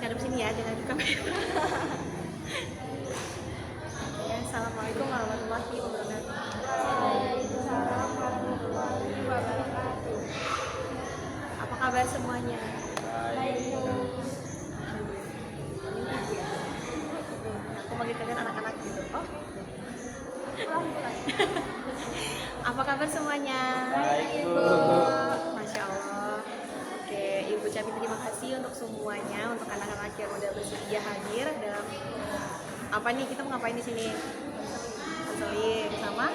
ngadep sini ya, jangan di kamera. Ya, assalamualaikum warahmatullahi wabarakatuh. Waalaikumsalam warahmatullahi wabarakatuh. Apa kabar semuanya? Baik. Aku manggil kalian anak-anak gitu. Oh, Pelan-pelan. apa kabar semuanya? Baik, Bu. Masya Allah. Oke, Ibu ucapin terima kasih untuk semuanya, untuk anak-anak yang udah bersedia hadir dalam apa nih, kita mau ngapain di sini? Konseling sama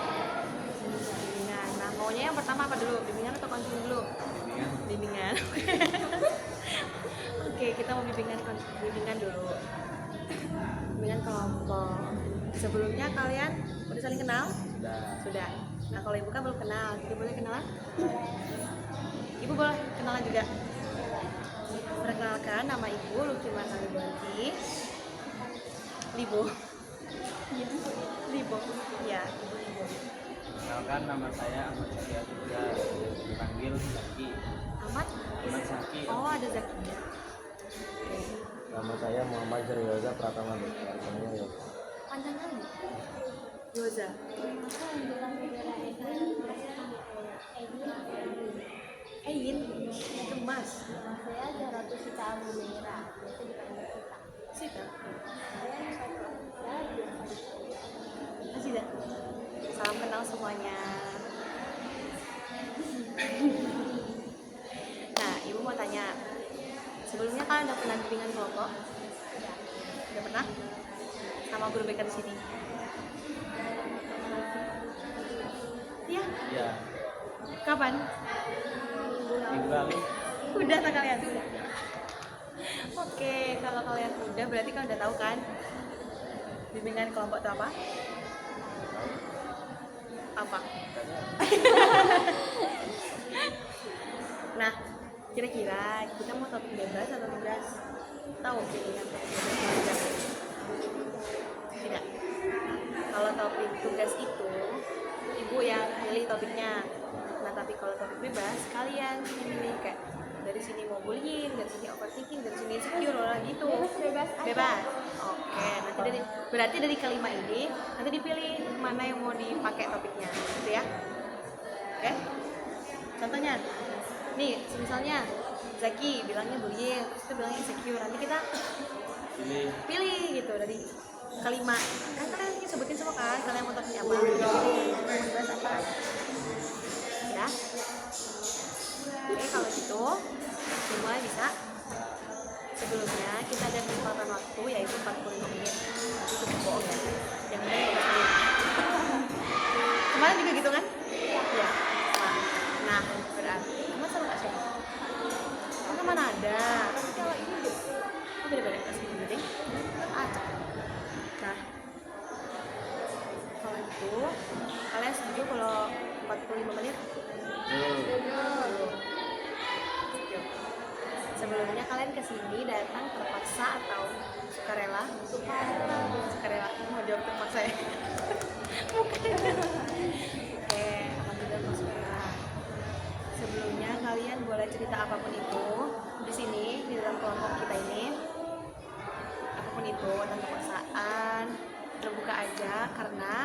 bimbingan. Nah, maunya yang pertama apa dulu? Bimbingan atau konseling dulu? Bimbingan. Oke, kita mau bimbingan dulu. Bimbingan kelompok. Sebelumnya kalian udah saling kenal? Sudah. Nah, kalau ibu kan belum kenal, jadi boleh kenalan? Ibu boleh kenalan juga. Perkenalkan, nama ibu Luki Marhalibanti. Libo. Libo. Ya, ibu Libo. Kenalkan, nama saya Ahmad Zaki Atuza, dipanggil Zaki. Ahmad Zaki. Oh, ada Zaki. Nama saya Muhammad Zerioza Pratama, namanya Yoza. Panjang kali. Yoza. Ein, Gemas. Saya Zahratul Sita Abu Merah. Biasa dipanggil Sita. Sita. Saya Sita. Salam kenal semuanya. Nah, ibu mau tanya. Sebelumnya kalian udah pernah bimbingan kelompok? Udah pernah? Sama guru BK di sini? Iya. Ya, Kapan? minggu lalu. Udah tak kalian? Oke, kalau kalian udah berarti kalian udah tahu kan bimbingan kelompok itu apa? Apa? Nah, kira-kira kita mau topik bebas atau tugas? Tahu bimbingan topik bebas atau tugas? Tidak. Kalau topik tugas itu ibu yang pilih topiknya. Nah, tapi kalau topik bebas kalian yang milih, kayak dari sini mau bullying, dari sini overthinking, dari sini insecure lah gitu. bebas aja. Bebas. Oke, nanti berarti dari kelima ini nanti dipilih mana yang mau dipakai topiknya, gitu ya. Oke. Contohnya, nih, misalnya Zaki bilangnya bullying, terus itu bilangnya insecure. Nanti kita pilih gitu dari kelima. Kan kalian ini sebutin semua kan, kalian mau topiknya apa? Mau bahas apa? Ya. Oke, kalau gitu semua bisa. Sebelumnya kita ada kesempatan waktu yaitu 45 menit. Itu cukup bohong ya. Yang benar 15 menit. Kemarin juga gitu kan? Iya. Nah, berarti kamu seru gak sih? Oh, mana ada? Tapi kalau ini beda-beda kasih penting. Acak. Nah, kalau itu kalian setuju kalau 45 menit? Sebelumnya kalian kesini datang terpaksa atau sukarela? Sukarela. Mau jawab terpaksa ya? Oke, alhamdulillah mau sukarela. Sebelumnya kalian boleh cerita apapun itu di sini di dalam kelompok kita ini. Apapun itu, dan kepaksaan terbuka aja karena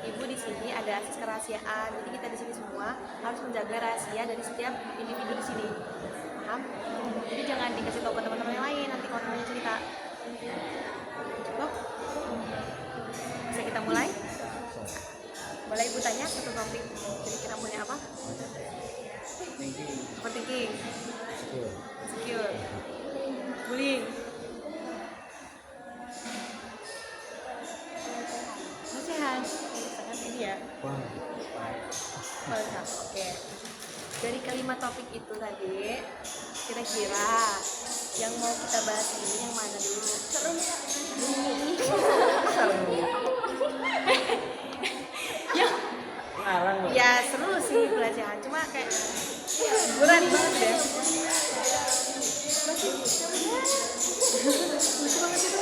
ibu di sini ada akses kerahasiaan. Jadi kita di sini semua harus menjaga rahasia dari setiap individu di sini. Paham? Jadi jangan dikasih tahu ke teman-teman yang lain nanti kalau temannya cerita. Cukup? Bisa kita mulai? Boleh ibu tanya satu topik kira-kira punya apa? Overthinking, insecure, bullying, pelecehan, sangat ini ya. Pelecehan, oke. Dari kelima topik itu tadi, kira-kira yang mau kita bahas ini yang mana dulu? Seru nggak? Ya seru sih pelecehan, cuma kayak berat banget deh. Lucu banget itu.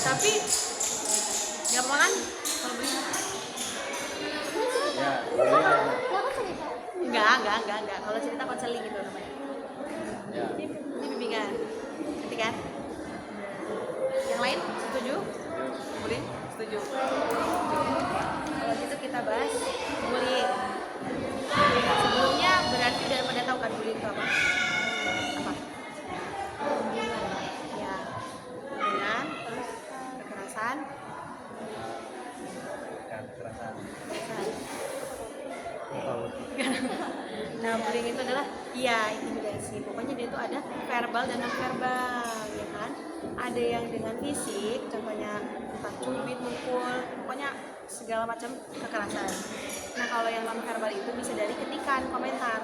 Tapi gampang kan kalau beli? Ya, Bapak cerita. Enggak. Kalau cerita konseling gitu namanya. ya. Ini bimbingan. Nanti kan? Iya, intimidasi. Pokoknya dia tuh ada verbal dan non verbal, ya kan? Ada yang dengan fisik, contohnya entah cubit, mukul, pokoknya segala macam kekerasan. Nah, kalau yang non verbal itu bisa dari ketikan, komentar.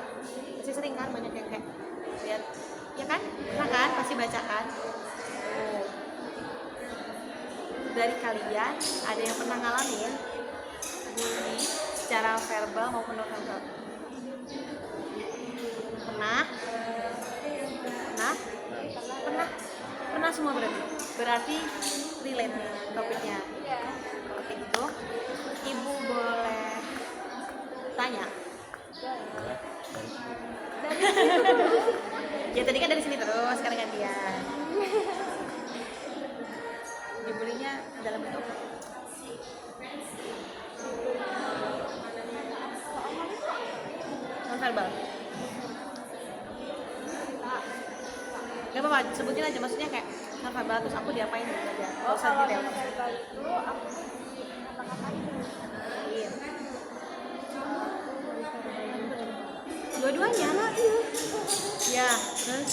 Pasti sering kan banyak yang kayak lihat, ya kan? Pernah kan? Pasti baca kan? Oh. Dari kalian ada yang pernah ngalamin bully secara verbal maupun non verbal? Pernah? Pernah semua berarti relate nih topiknya. Oke, gitu ibu boleh tanya. Ya tadi kan dari sini terus, sekarang gantian. Dibulinya dalam bentuk non verbal. Gak apa-apa, sebutin aja, maksudnya kayak non verbal terus aku diapain gitu aja. Gak usah Kalau detail. non verbal itu aku kata-katain. Iya. Dua-duanya lah, iya. Ya, terus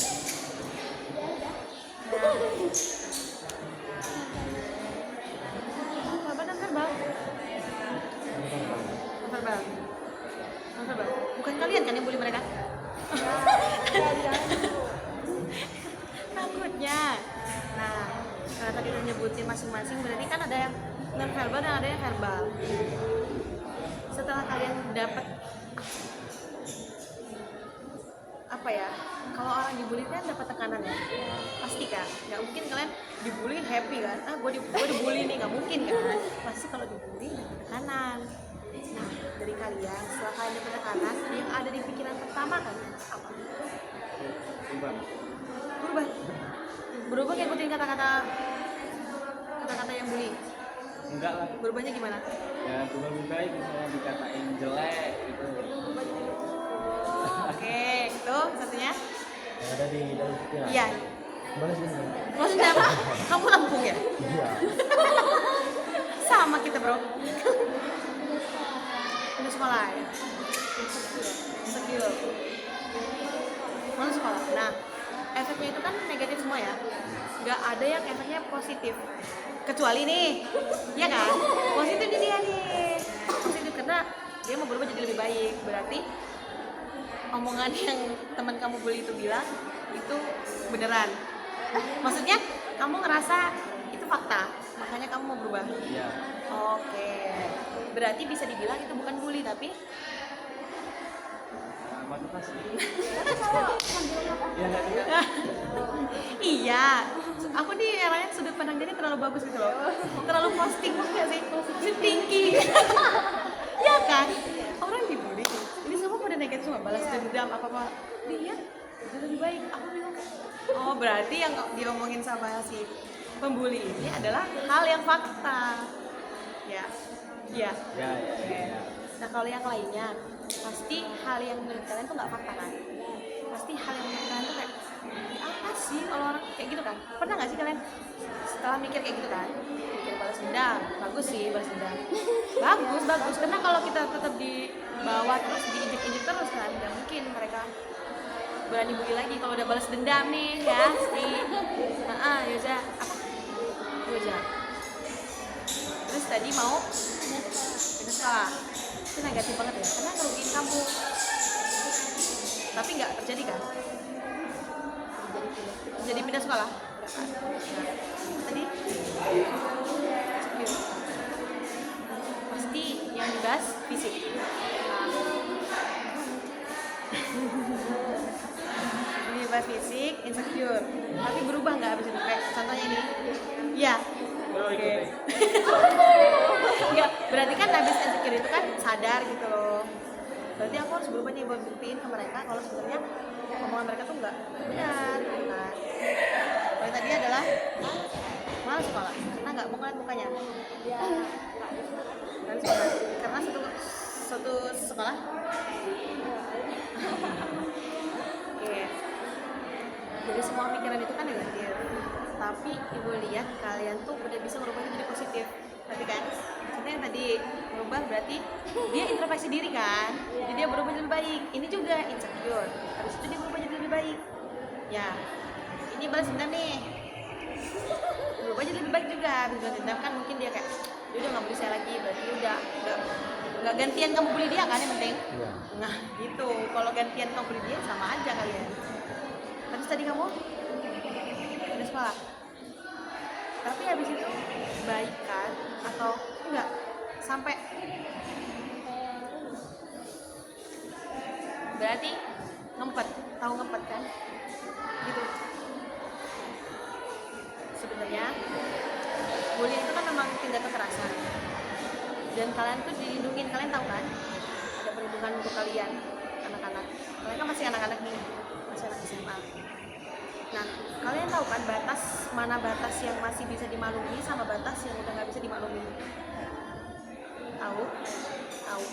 verbal dan verbal. Non verbal. Non verbal. Bukan kalian kan yang bully mereka? Takutnya. Nah, karena tadi udah nyebutin masing-masing, berarti kan ada yang non verbal dan ada yang verbal. Setelah kalian dapat apa ya, kalau orang dibully kan dapat tekanan ya, pasti kan, nggak mungkin kalian dibully happy kan, gue dibully nih, nggak mungkin kan, pasti kalau dibully dapat tekanan. Nah, dari kalian setelah kalian dapat tekanan, yang ada di pikiran pertama kalian apa? Berubah ngikutin kata-kata yang bully. Enggak lah, Berubahnya gimana? ya berubah itu saya dikatain jelek gitu. Oke, itu satunya. Yang ada di dalam pikiran. Iya. Balas dendam. Maksudnya apa? Kamu Lampung ya? Iya. Sama kita bro. Udah sekolah ya? Insecure. Masuk sekolah. Nah, efeknya itu kan negatif semua ya. Nggak ada yang efeknya positif. Kecuali nih, ya kan? Positifnya dia nih. Positif karena dia mau berubah jadi lebih baik. Berarti omongan yang teman kamu bully itu bilang itu beneran. Maksudnya kamu ngerasa itu fakta, makanya kamu mau berubah. Iya. Oke. Berarti bisa dibilang itu bukan bully tapi Motivasi. Ya Ya enggak. iya. Aku nih orangnya sudut pandang dia terlalu bagus gitu loh. Terlalu posting nggak sih? Positif tinggi. Ya kan? Orang dibully. Ini semua pada negatif semua, balas dendam apa-apa. Dia udah lebih baik. Aku bingung. Oh, berarti yang diomongin sama si pembuli ini adalah hal yang fakta. Ya. Ya. Ya. Nah, kalau yang lainnya pasti hal yang menurut kalian tuh nggak fakta kan? Pasti hal yang menurut kalian tuh kayak apa sih kalau orang kayak gitu kan? Pernah nggak sih kalian setelah mikir kayak gitu kan? Mikir balas dendam, bagus sih balas dendam. Bagus. Karena kalau kita tetap di bawah terus diinjek-injek terus kan, nggak mungkin mereka berani bully lagi kalau udah balas dendam nih ya. Yoza apa? Yoza. Terus tadi mau pindah sekolah. Itu negatif banget ya, karena ngerugiin kamu. Tapi nggak terjadi kan? Jadi pindah sekolah. Tadi pasti yang dibahas fisik. Ini bahas fisik, insecure. Tapi berubah nggak abis itu? Kayak contohnya ini. Iya. Oke. Enggak, berarti kan habis insecure itu kan sadar gitu loh. Berarti aku harus berubah nih buat buktiin ke mereka kalau sebenarnya omongan mereka tuh enggak benar gitu kan. Yang tadi adalah malas sekolah karena nggak mau ngeliat mukanya. Karena satu sekolah. Oke. Jadi semua pikiran itu kan negatif. Tapi ibu lihat kalian tuh udah bisa merubahnya jadi positif. Berarti kan maksudnya yang tadi berubah berarti dia introspeksi diri kan, jadi dia berubah jadi lebih baik. Ini juga insecure, habis itu dia berubah jadi lebih baik. Ya, ini balas dendam nih, berubah jadi lebih baik juga. Habis balas dendam kan mungkin dia kayak dia udah nggak bully saya lagi, berarti udah nggak gantian kamu bully dia kan yang penting. Iya. Nah gitu, kalau gantian kamu bully dia sama aja kalian. Terus tadi kamu udah sekolah, tapi habis itu baikan atau enggak sampai berarti ngempet, tahu ngempet kan gitu. Sebenarnya bullying itu kan memang tindak kekerasan dan kalian tuh dilindungin, kalian tahu kan ada perlindungan untuk kalian anak-anak. Kalian kan masih anak-anak nih, masih anak SMA. Nah, kalian tahu kan mana batas yang masih bisa dimaklumi sama batas yang udah nggak bisa dimaklumi? Tahu? Tahu.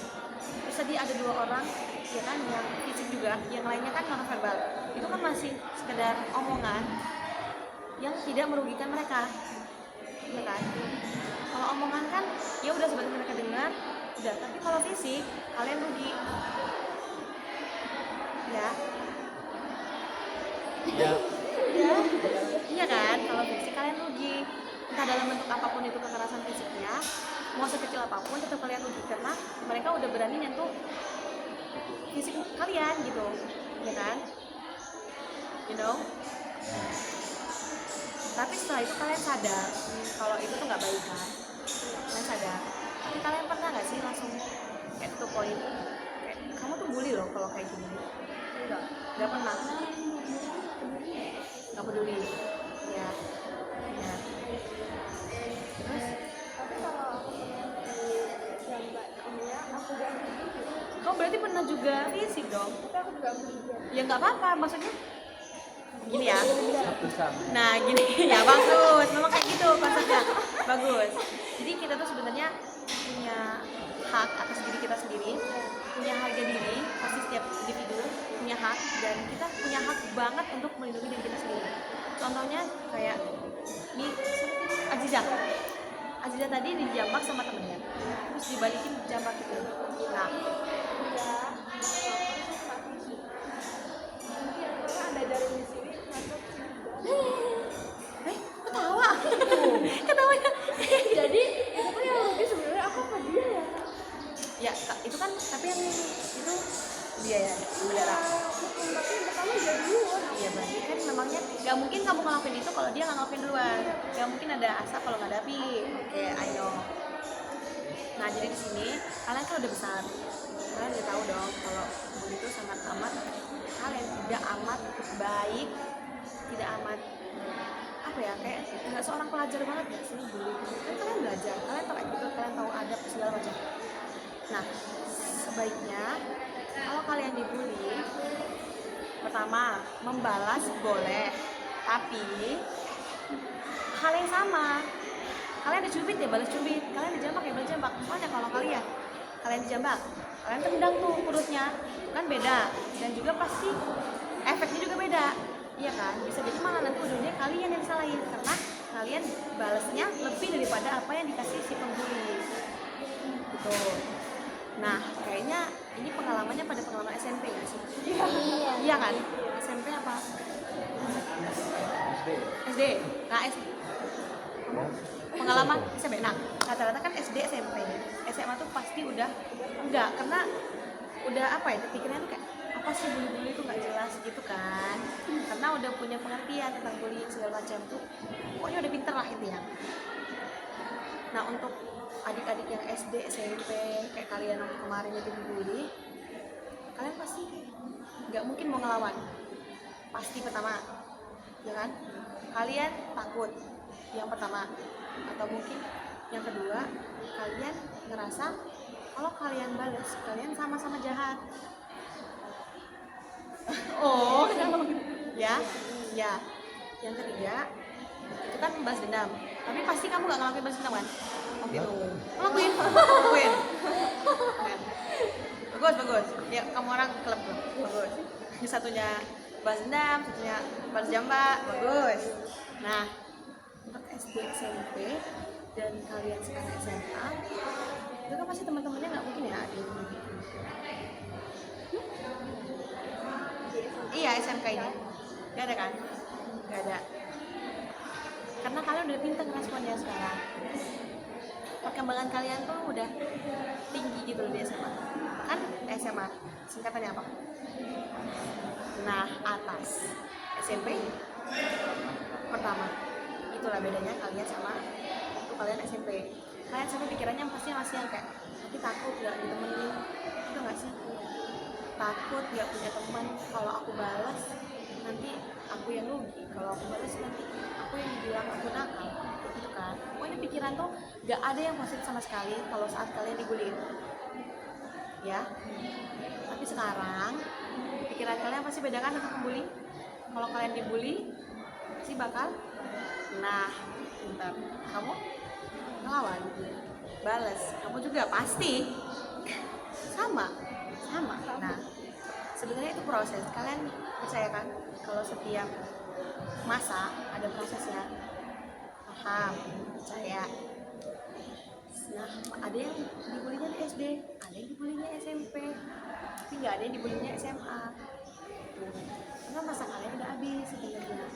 Terus tadi ada 2 orang, ya kan, yang fisik juga, yang lainnya kan non verbal. Itu kan masih sekedar omongan yang tidak merugikan mereka, ya kan? Kalau omongan kan, ya udah sebatas mereka dengar, udah. Tapi kalau fisik, kalian rugi, ya. Ya, Iya kan, kalau fisik kalian rugi, entah dalam bentuk apapun itu kekerasan fisiknya, mau sekecil apapun tetap kalian rugi karena mereka udah berani nyentuh fisik kalian gitu, ya kan, you know. Tapi setelah itu kalian sadar kalau itu tuh nggak baik kan, kalian sadar. Tapi kalian pernah nggak sih langsung kayak to point, kayak kamu tuh bully loh kalau kayak gini? Nggak pernah. Nggak peduli, ya. Terus Tapi kalau aku pernah di gambar ini ya, aku ganti gitu. kau berarti pernah juga fisik dong? Tapi aku juga begitu. Ya nggak apa-apa, maksudnya gini ya. satu sama. Nah gini, ya bagus, memang kayak gitu konsepnya, bagus. Jadi kita tuh sebenarnya punya hak atas diri kita sendiri, punya harga diri, pasti setiap individu punya hak, dan kita punya hak banget untuk melindungi diri kita sendiri. Contohnya kayak nih, Aziza tadi dijambak sama temennya, terus dibalikin jambak gitu. Nah, Karena ada jarum di sini, masuk sini. ketawa, ketawanya. Jadi itu tuh yang rugi sebenarnya aku apa dia ya? Ya, itu kan, tapi yang itu dia ya, Iya, tapi yang pertama jadi duluan. Iya, berarti kan memangnya nggak mungkin kamu ngelakuin itu kalau dia nggak ngelakuin duluan. Nggak mungkin ada asap kalau nggak ada api. Oke, I know. Nah, jadi di sini kalian kan udah besar, kalian udah tahu dong kalau bully itu sangat amat, kalian tidak amat baik, tidak amat apa ya, kayak nggak seorang pelajar banget ya sih bully itu. Kan kalian belajar, kalian tahu gitu, kalian tahu adab segala macam. Nah, sebaiknya kalau kalian dibully, pertama, membalas boleh, tapi hal yang sama. Kalian dicubit ya balas cubit, kalian dijambak ya balas jambak. Soalnya kalau kalian dijambak, kalian tendang tuh perutnya, kan beda. Dan juga pasti efeknya juga beda, iya kan? Bisa jadi malah nanti ujungnya kalian yang disalahin karena kalian balasnya lebih daripada apa yang dikasih si pembuli. Gitu. Nah, kayaknya ini pengalamannya pada pengalaman SMP nggak sih? Iya kan? SMP apa? SD. SD. Nah, pengalaman SMP. Nah, rata-rata kan SD, SMP. SMA tuh pasti udah enggak, karena udah apa ya, pikirannya tuh kayak apa sih bully-bully itu nggak jelas gitu kan. Karena udah punya pengertian tentang bullying segala macam tuh. Pokoknya udah pinter lah intinya. Nah, untuk adik-adik yang SD, SMP kayak kalian waktu kemarin itu dibully, kalian pasti nggak mungkin mau ngelawan. Pasti pertama, ya kan? Kalian takut, yang pertama. Atau mungkin yang kedua, kalian ngerasa kalau kalian balas, kalian sama-sama jahat. Oh, ya, ya. Yang ketiga, itu kan balas dendam. Tapi pasti kamu nggak ngelakuin balas dendam kan? Oh gitu. Ngelakuin. Bagus. Ya, kamu orang klub loh. Bagus. Yang satunya balas dendam, satunya balas jambak. Bagus. Nah, untuk SD, SMP, dan kalian sekarang SMA, itu kan pasti teman-temannya nggak mungkin ya ada yang bully. Iya, SMK ini nggak ada kan? Nggak ada, karena kalian udah pintar responnya sekarang. Perkembangan kalian tuh udah tinggi gitu loh di SMA. Kan SMA singkatannya apa? Nah, atas. SMP pertama. Itulah bedanya kalian sama waktu kalian SMP. Kalian SMP pikirannya pasti masih yang kayak nanti takut gak ditemenin, itu gak sih? Takut gak punya teman, kalau aku balas nanti aku yang rugi, kalau aku balas nanti aku yang dibilang aku nakal, gitu kan? Pokoknya pikiran tuh gak ada yang positif sama sekali kalau saat kalian dibully, ya. Tapi sekarang pikiran kalian pasti beda kan dengan pembuli. Kalau kalian dibully pasti bakal, nah, bentar, kamu ngelawan, balas, kamu juga pasti sama. Nah, sebenarnya itu proses. Kalian percaya kan kalau setiap masa ada prosesnya? Paham? Percaya? Nah, ada yang dibulinya di SD, ada yang dibulinya SMP, tapi nggak ada yang dibulinya SMA. Karena masa kalian udah habis sebenarnya.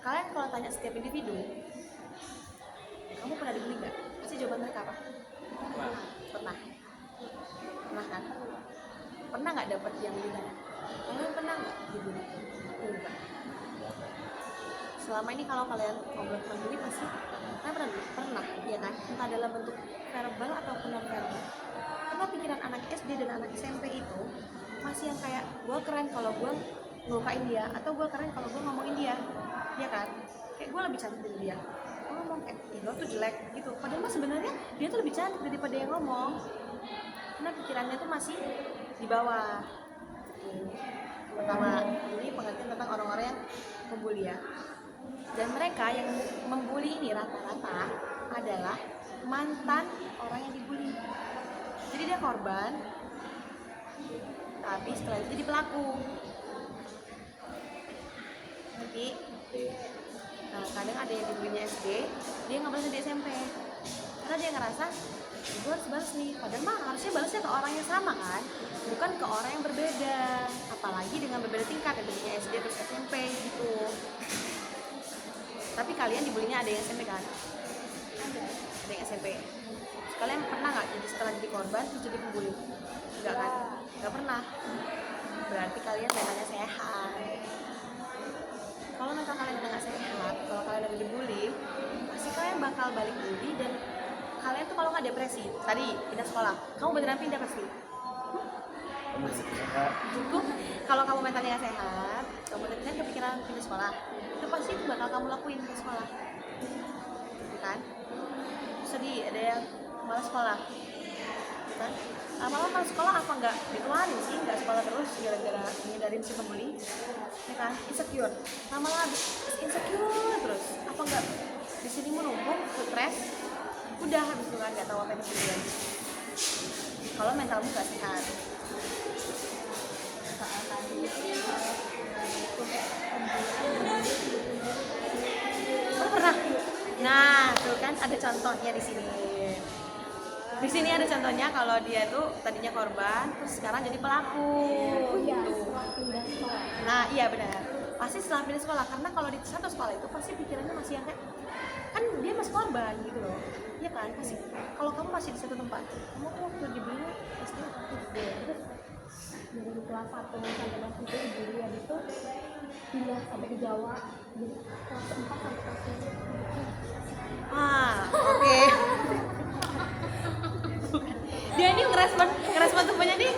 Kalian kalau tanya setiap individu, kamu pernah dibully nggak? Pasti jawaban mereka apa? Pernah. Pernah kan? Pernah nggak dapat yang ditanya? Kalian pernah nggak dibully? Enggak. Selama ini kalau kalian ngobrol tentang bully pasti kalian pernah, ya kan? Entah dalam bentuk verbal ataupun non verbal. Karena pikiran anak SD dan anak SMP itu masih yang kayak gue keren kalau gue ngelukain dia, atau gue keren kalau gue ngomongin dia, ya kan? Kayak gue lebih cantik dari dia, gue ngomong kayak lo tuh jelek gitu, padahal mah sebenarnya dia tuh lebih cantik daripada yang ngomong. Karena pikirannya tuh masih di bawah. Pertama, ini pengertian tentang orang-orang yang membuli ya. Dan mereka yang membuli ini rata-rata adalah mantan orang yang dibully. Jadi dia korban, tapi setelah itu jadi pelaku. Jadi, nah, kadang ada yang dibulinya SD, dia nggak balas di SMP, karena dia ngerasa gue harus balas nih. Padahal mah harusnya balasnya ke orang yang sama kan, bukan ke orang yang berbeda. Apalagi dengan berbeda tingkat, yang dibulinya SD terus SMP gitu. Tapi kalian dibulinya ada yang SMP kan? Ada yang SMP. Kalian pernah nggak jadi setelah jadi korban terus jadi pembuli? Enggak kan? Nggak pernah. Berarti kalian mentalnya sehat. Kalau mental kalian udah nggak sehat, kalau kalian lagi dibully, pasti kalian bakal balik bully. Dan kalian tuh kalau nggak depresi, tadi pindah sekolah, kamu beneran pindah pasti? Cukup. Kalau kamu mentalnya nggak sehat, kamu beneran kepikiran pindah sekolah, itu pasti itu bakal kamu lakuin ke sekolah, kan? Sedih, ada yang malas sekolah, kan? Lama-lama malas sekolah apa nggak dikeluarin sih, nggak sekolah terus gara-gara ngindarin si pembuli, ya kan? Insecure, lama-lama insecure terus, apa nggak di sini menumpuk, stres, udah habis itu kan nggak tahu apa yang terjadi. Kalau mentalmu nggak sehat. Oh, pernah? Nah, tuh kan ada contohnya di sini. Di sini ada contohnya kalau dia tuh tadinya korban, terus sekarang jadi pelaku. Iya, Gitu. setelah pindah sekolah. Nah, iya benar. Pasti setelah pindah sekolah, karena kalau di satu sekolah itu pasti pikirannya masih yang kayak kan dia masih korban gitu loh. Iya kan? Pasti. Kalau kamu masih di satu tempat, kamu tuh waktu dibeli SD terus Dari kelas 1 sampai kelas 3 dibully, habis itu pindah sampai ke Jawa, jadi kelas 4 sampai kelas 5. oke. Dia ini ngerespon temennya nih,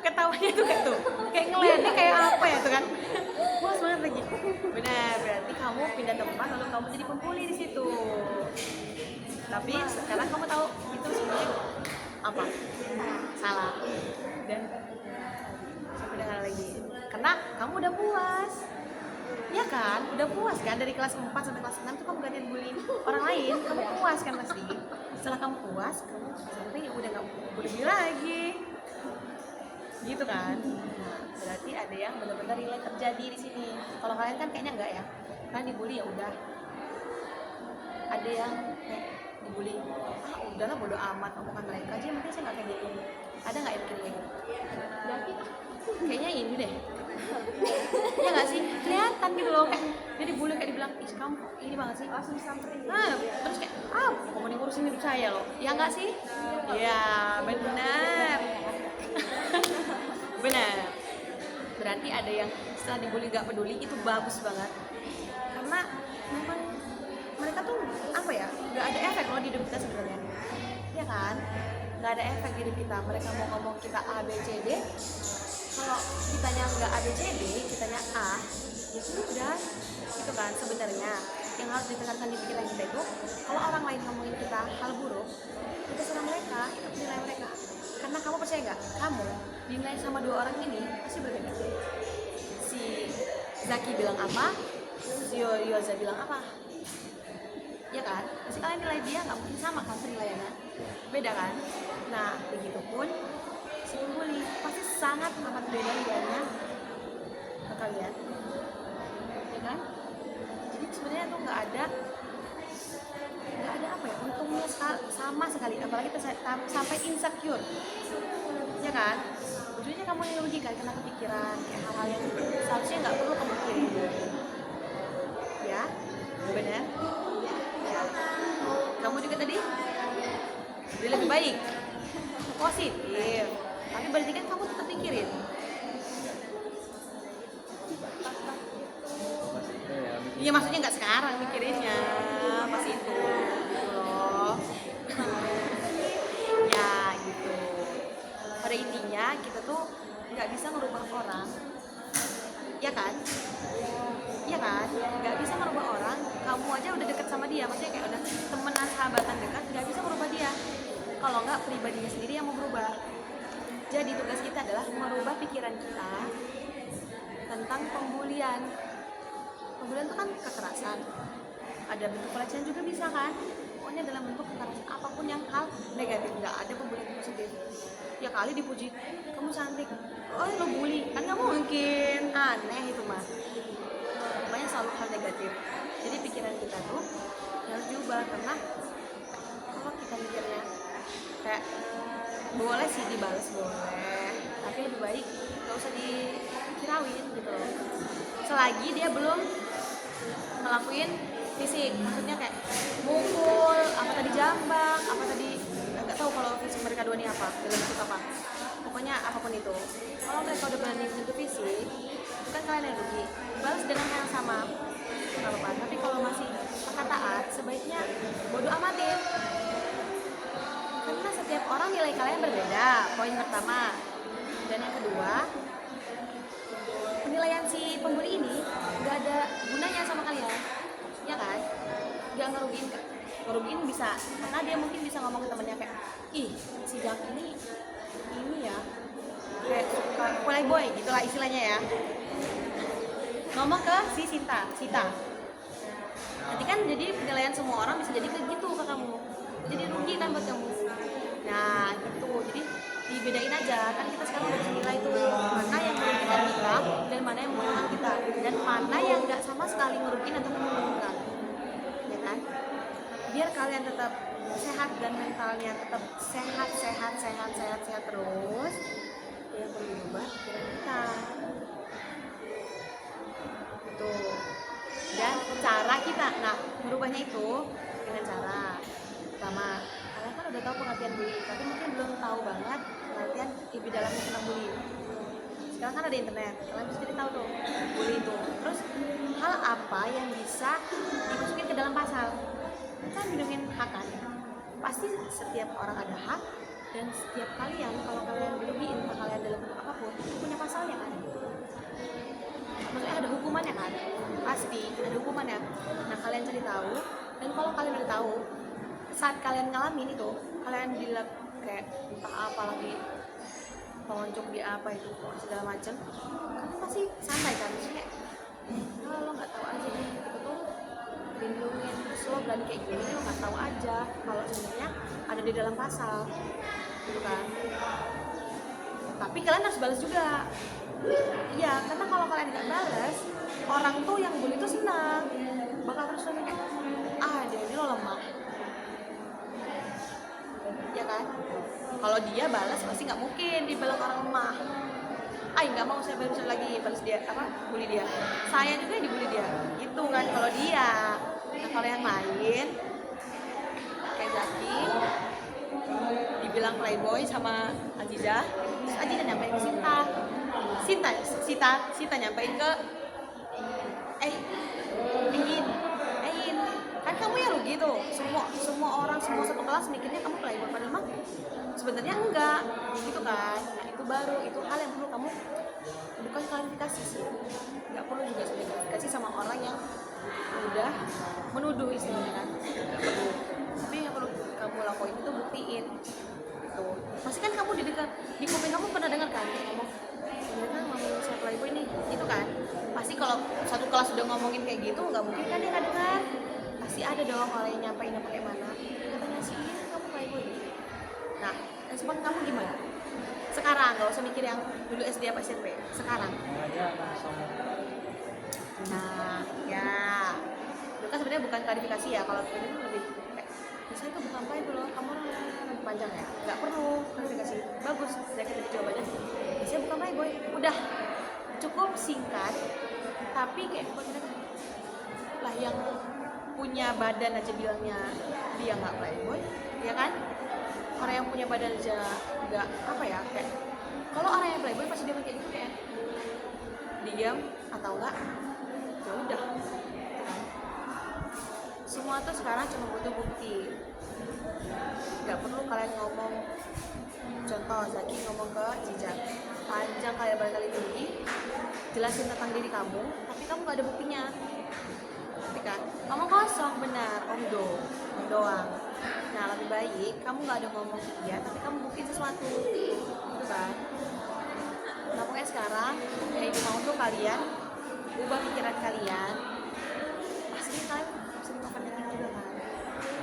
ketawanya tuh kayak tuh, kayak ngeliatnya kayak apa ya tuh kan? Puas banget lagi. Benar, berarti kamu pindah tempat lalu kamu jadi pembuli di situ. Tapi sekarang kamu tahu itu sebenarnya apa? Salah. Dan sampai dengar lagi. Karena kamu udah puas. Ya kan? Udah puas kan dari kelas 4 sampai kelas 6 tuh kamu gantiin bully orang lain, kamu puas kan pasti. Setelah kamu puas, kamu sampai udah nggak bully lagi. Gitu kan? Nah, berarti ada yang benar-benar relate terjadi di sini. Kalau kalian kan kayaknya enggak ya. Kan dibully ya udah. ada yang kayak dibully, udahlah bodo amat omongan mereka aja, mungkin saya nggak kayak gitu. Ada nggak yang kayak gitu? Berarti Kayaknya ini deh. Ya nggak sih, kelihatan gitu loh, kayak dia dibully, kayak dibilang ih kamu ini banget sih, langsung disamperin. terus kayak kamu mau ngurusin hidup saya loh, ya nggak sih? Ya benar. Benar. Berarti ada yang setelah dibully gak peduli, itu bagus banget, karena memang mereka tuh apa ya, nggak ada efek loh di hidup kita sebenarnya, ya kan? Nggak ada efek di hidup kita. Mereka mau ngomong kita A B C D, kalau kitanya nggak A B C D, kitanya A, ya sudah, gitu kan. Sebenarnya yang harus ditekankan di pikiran kita itu, kalau orang lain ngomongin kita hal buruk, itu serang mereka, itu penilaian mereka. Karena kamu percaya nggak, kamu dinilai sama dua orang ini pasti berbeda. Si Zaki bilang apa, si Yoza bilang apa, ya kan? Pasti kalian nilai dia nggak mungkin sama kan penilaiannya, beda kan? Nah begitupun si pembuli pasti sangat amat beda nilainya ke kalian, ya kan? Jadi sebenarnya tuh nggak ada apa ya, untungnya sama sekali, apalagi sampai insecure, ya kan? Ujungnya kamu yang rugi kan, kena kepikiran kayak hal-hal yang seharusnya nggak perlu kamu pikirin, ya benar ya. Kamu juga tadi jadi lebih baik, positif, tapi berarti kan kamu tetap pikirin. Iya maksudnya nggak sekarang mikirinnya, pas itu gitu loh. Ya gitu. Pada intinya kita tuh nggak bisa merubah orang, ya kan? Iya kan? Nggak bisa merubah orang. Kamu aja udah deket sama dia, maksudnya kayak udah temenan, sahabatan dekat, nggak bisa merubah dia. Kalau nggak pribadinya sendiri yang mau berubah. Jadi tugas kita adalah merubah pikiran kita tentang pembulian. Pembulian itu kan kekerasan. Ada bentuk pelecehan juga bisa kan? Pokoknya dalam bentuk kekerasan apapun yang hal negatif, nggak ada pembulian positif. Ya kali dipuji, kamu cantik, oh lo bully, kan nggak mungkin, aneh itu mah. Pokoknya selalu hal negatif. Jadi pikiran kita tuh harus diubah, karena kalau kita mikirnya kayak boleh sih dibalas, boleh, tapi lebih baik nggak usah dikirauin gitu loh. Selagi dia belum ngelakuin fisik, maksudnya kayak mukul, apa tadi jambak, apa tadi nggak tahu kalau fisik mereka dua ini apa, dalam bentuk apa. Pokoknya apapun itu. Kalau mereka udah berani menyentuh fisik, bukan kalian yang rugi. Balas dengan yang sama, nggak apa-apa. Tapi kalau masih perkataan, sebaiknya bodo amatin. Karena setiap orang nilai kalian berbeda. Poin pertama. Dan yang kedua, penilaian si pembuli ini nggak ada gunanya sama kalian, ya kan? Nggak ngerugiin bisa, karena dia mungkin bisa ngomong ke temennya kayak, ih si Jack ini ya kayak suka playboy gitulah istilahnya ya, ngomong ke si Sita. Nanti kan jadi penilaian semua orang bisa jadi kayak gitu ke kamu, jadi rugi kan buat kamu. Nah gitu, jadi dibedain aja, kan kita sekarang udah bisa nilai tuh mana yang merugikan kita dan mana yang menguntungkan kita, dan mana yang nggak sama sekali merugikan atau menguntungkan, ya kan? Biar kalian tetap sehat dan mentalnya tetap sehat terus, yang perlu diubah pikiran kita gitu. Dan cara kita, nah merubahnya itu dengan cara pertama, kalian kan udah tahu pengertian bully, tapi mungkin belum tahu banget pengertian lebih dalamnya tentang bully. Sekarang kan ada internet, kalian bisa jadi tahu tuh bully itu. Terus hal apa yang bisa dimasukin ke dalam pasal? Kan dilindungin hak kan? Pasti setiap orang ada hak, dan setiap kalian kalau kalian dirugiin hak kalian dalam bentuk apapun itu punya pasalnya kan? Maksudnya ada hukumannya kan? Pasti ada hukumannya. Nah kalian cari tahu, dan kalau kalian udah tahu, saat kalian ngalamin itu, kalian dilap kayak entah apa lagi, tonjok di apa itu segala macem, kalian pasti santai kan? Maksudnya kalau lo nggak tahu aja nih, itu tuh lindungin, terus lo berani kayak gini, lo nggak tahu aja kalau sebenarnya ada di dalam pasal, gitu kan? Tapi kalian harus balas juga. Iya, karena kalau kalian nggak balas, orang tuh yang bully tuh senang, bakal terus kayak dia lo lemah, ya kan? Kalau dia balas pasti nggak mungkin dibilang orang lemah. Nggak mau saya barusan lagi balas dia bully dia. Saya juga dibully dia, gitu kan kalau dia. Nah kalau yang lain kayak Zaki dibilang playboy sama Aziza, terus Aziza nyampein ke Sinta nyampein ke Ein, kan kamu yang rugi tuh. Semua orang, semua satu kelas mikirnya kamu playboy, padahal mah sebenarnya enggak, gitu kan. Nah itu baru, itu hal yang perlu kamu bukan klarifikasi sih, nggak perlu juga klarifikasi sama orang yang udah menuduh istilahnya kan, nggak perlu. Tapi yang perlu kamu lakuin itu buktiin gitu. Pasti kan kamu di kuping kamu pernah dengar kan ngomong ternyata ngomongin saya playboy nih, gitu kan. Pasti kalau satu kelas udah ngomongin kayak gitu nggak mungkin kan dia nggak dengar. Pasti ada dong orang yang nyampeinnya pakai mana, katanya sih kamu playboy. Nah respon kamu gimana sekarang? Nggak usah mikir yang dulu SD apa SMP, sekarang. Aja langsung. Nah ya itu kan sebenarnya bukan klarifikasi ya. Kalau ini tuh lebih kayak saya itu bukan playboy loh, kamu orang lebih panjang ya, nggak perlu klarifikasi. Bagus, saya kita jawabannya saya bukan playboy, udah cukup singkat. Tapi kayak buat mereka lah yang punya badan aja bilangnya dia nggak playboy, ya kan? Orang yang punya badan aja nggak kayak kalau orang yang playboy pasti dia kayak gitu, kayak diam atau enggak ya udah. Semua tuh sekarang cuma butuh bukti, nggak perlu kalian ngomong. Contoh Zaki ngomong ke Cica panjang kayak berkali tinggi jelasin tentang diri kamu, tapi kamu nggak ada buktinya, ngerti kan? Ngomong kosong, benar, om doang. Nah lebih baik kamu nggak ada ngomong dia, tapi kamu buktiin sesuatu, gitu kan? Nah pokoknya sekarang yang ibu mau tuh kalian ubah pikiran kalian. Pasti kalian sering overthinking juga kan,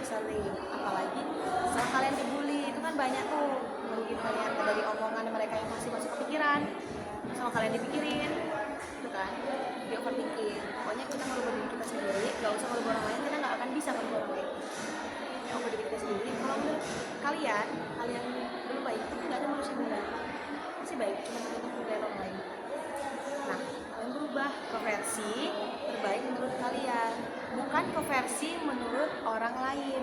sering, apalagi setelah kalian dibully itu kan banyak tuh mungkin kalian dari omongan mereka yang masih masuk ke pikiran, sama kalian dipikirin, gitu kan? Di overthinking. Pokoknya kita merubah diri kita sendiri, nggak usah merubah orang lain, kita nggak akan bisa merubah orang lain. Merubah diri kita sendiri. Kalau menurut kalian belum baik, tapi nggak ada manusia benar. Masih baik, cuma kita menilai orang lain. Nah, kalian berubah ke versi terbaik menurut kalian, bukan ke versi menurut orang lain.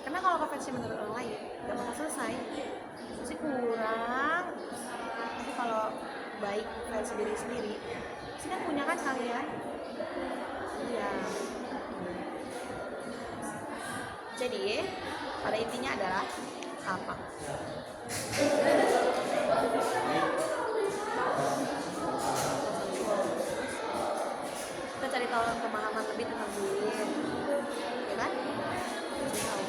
Karena kalau ke versi menurut orang lain, nggak bakal selesai. Pasti kurang. Tapi kalau baik versi diri sendiri, pasti kan punya kan kalian. Iya. Jadi pada intinya adalah apa? Kita cari tahu pemahaman lebih tentang diri, ya kan? Cari tahu.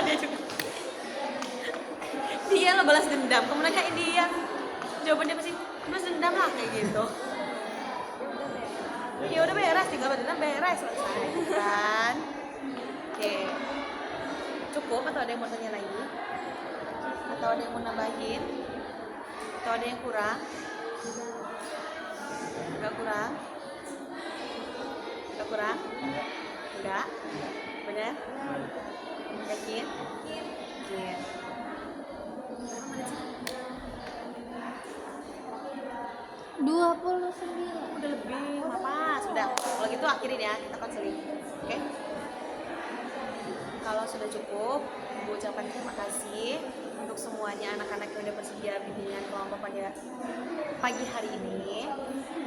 Dia juga. Dia lo balas dendam, kamu nanyain dia, jawabannya pasti balas dendam lah kayak gitu. Ya udah beres, tinggal balas dendam beres, selesai kan? Oke, cukup atau ada yang mau tanya lagi? Atau ada yang mau nambahin? Atau ada yang kurang? Enggak kurang? Enggak kurang? Enggak? Bener? Yakin? Yakin. 29. Udah lebih, apa? Sudah. Kalau gitu akhirin ya, kita konseling. Oke? Kalau sudah cukup, Ibu ucapkan terima kasih untuk semuanya anak-anak yang udah bersedia bimbingan kelompok pada pagi hari ini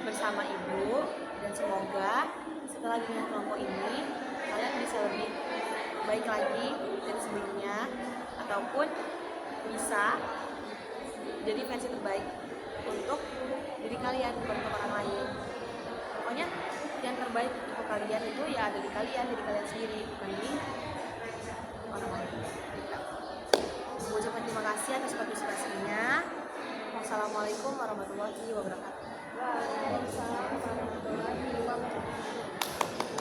bersama Ibu, dan semoga setelah bimbingan kelompok ini kalian bisa lebih baik lagi dari sebelumnya, ataupun bisa jadi versi terbaik untuk diri kalian, bukan untuk orang lain. Pokoknya yang terbaik untuk kalian itu ya ada di kalian, diri kalian sendiri, bukan di orang lain. Aku ucapkan terima kasih atas partisipasinya. Wassalamualaikum warahmatullahi wabarakatuh.